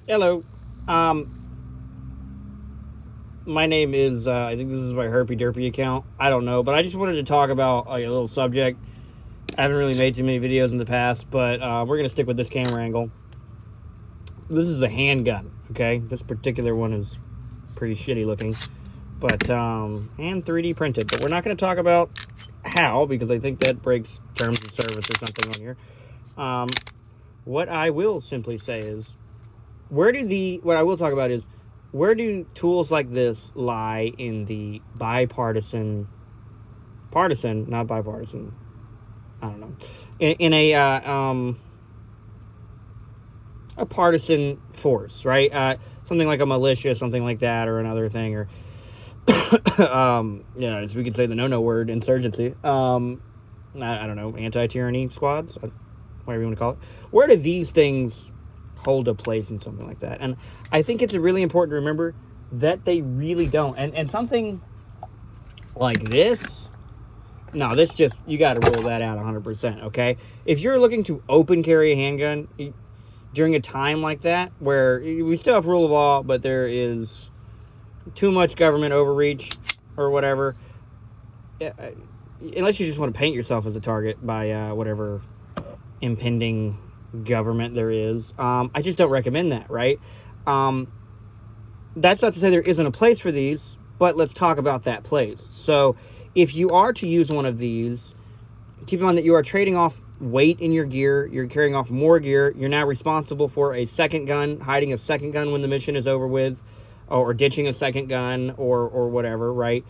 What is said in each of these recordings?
Hello. Um, my name is, I think this is my Herpy Derpy account. I don't know, but I just wanted to talk about a little subject. I haven't really made too many videos in the past, but we're going to stick with this camera angle. This is a handgun, okay? This particular one is pretty shitty looking, but and 3D printed. But we're not going to talk about how, because I think that breaks terms of service or something on here. What I will simply say is, what I will talk about is, where do tools like this lie in the partisan, not bipartisan, I don't know, in a partisan force, right? Something like a militia, something like that, or another thing, or yeah, as we could say the no word, insurgency. I don't know, anti-tyranny squads, whatever you want to call it. Where do these things hold a place in something like that? And I think it's really important to remember that they really don't. And something like this, no, this just, you got to rule that out 100%, okay? If you're looking to open carry a handgun during a time like that, where we still have rule of law, but there is too much government overreach or whatever, unless you just want to paint yourself as a target by whatever impending government there is, I just don't recommend that, right? That's not to say there isn't a place for these, but let's talk about that place. So if you are to use one of these, keep in mind that you are trading off weight in your gear. You're carrying off more gear. You're now responsible for a second gun, hiding a second gun when the mission is over with, or ditching a second gun, or whatever, right?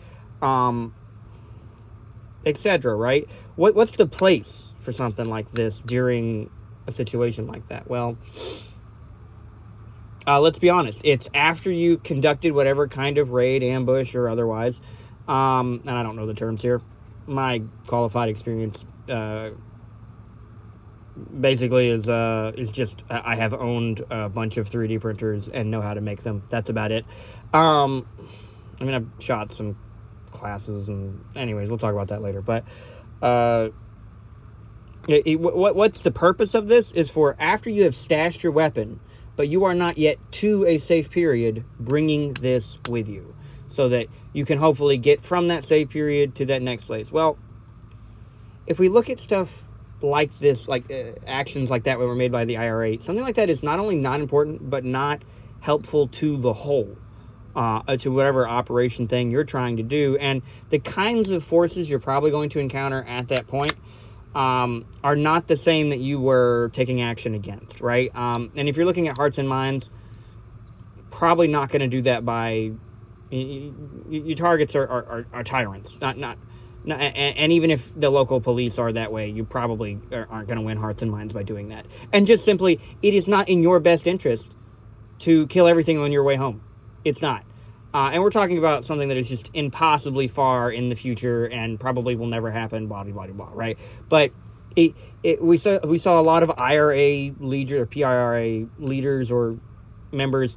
Etc., right? What's the place for something like this during a situation like that? Well, let's be honest. It's after you conducted whatever kind of raid, ambush, or otherwise. And I don't know the terms here. My qualified experience basically is just I have owned a bunch of 3D printers and know how to make them. That's about it. I mean, I've shot some classes, and anyways, we'll talk about that later. But what's the purpose of this is for after you have stashed your weapon, but you are not yet to a safe period, bringing this with you so that you can hopefully get from that safe period to that next place. Well, if we look at stuff like this, like actions like that were made by the IRA, something like that is not only not important, but not helpful to the whole, to whatever operation thing you're trying to do. And the kinds of forces you're probably going to encounter at that point are not the same that you were taking action against, right? And if you're looking at hearts and minds, probably not going to do that by your targets are tyrants, not and even if the local police are that way, you probably aren't going to win hearts and minds by doing that. And just simply, it is not in your best interest to kill everything on your way home. It's not. And we're talking about something that is just impossibly far in the future and probably will never happen, blah, blah, blah, blah, right? But we saw a lot of IRA leaders or PIRA leaders or members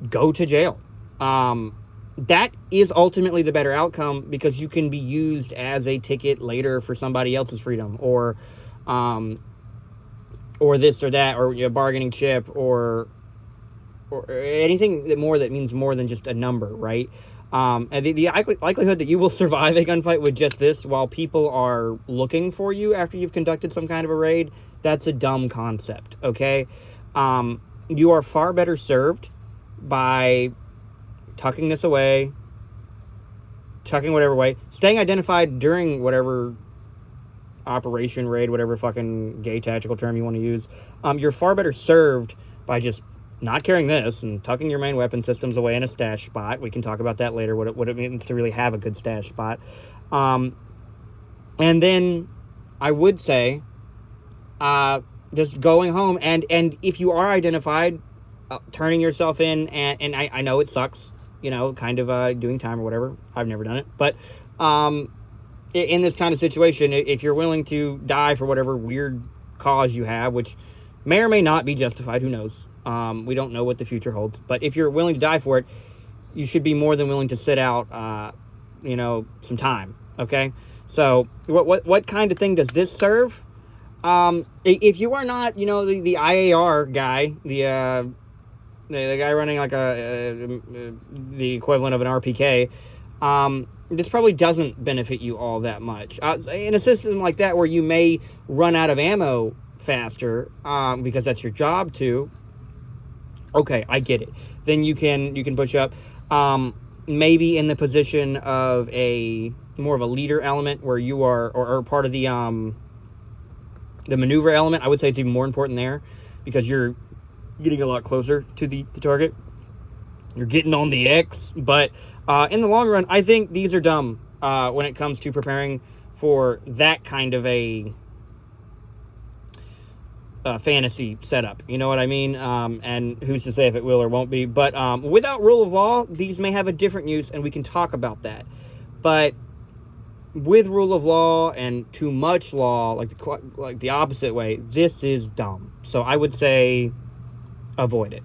go to jail. That is ultimately the better outcome, because you can be used as a ticket later for somebody else's freedom, or this or that, or a bargaining chip, or anything that means more than just a number, right? And the likelihood that you will survive a gunfight with just this while people are looking for you after you've conducted some kind of a raid, that's a dumb concept, okay? You are far better served by tucking this away, chucking whatever away, staying identified during whatever operation, raid, whatever fucking gay tactical term you want to use. You're far better served by just not carrying this and tucking your main weapon systems away in a stash spot. We can talk about that later, what it means to really have a good stash spot. And then I would say just going home, and if you are identified, turning yourself in, and I know it sucks, you know, kind of doing time or whatever. I've never done it. But in this kind of situation, if you're willing to die for whatever weird cause you have, which may or may not be justified, who knows? We don't know what the future holds. But if you're willing to die for it, you should be more than willing to sit out, you know, some time, okay? So what kind of thing does this serve? If you are not, you know, the IAR guy, the the guy running like the equivalent of an RPK, this probably doesn't benefit you all that much. In a system like that where you may run out of ammo faster, because that's your job to, okay, I get it. Then you can push up. Maybe in the position of more of a leader element where you are, or part of the maneuver element. I would say it's even more important there because you're getting a lot closer to the target. You're getting on the X, but in the long run, I think these are dumb when it comes to preparing for that kind of a fantasy setup. You know what I mean? And who's to say if it will or won't be? But without rule of law, these may have a different use, and we can talk about that. But with rule of law and too much law, like the opposite way, this is dumb. So I would say avoid it.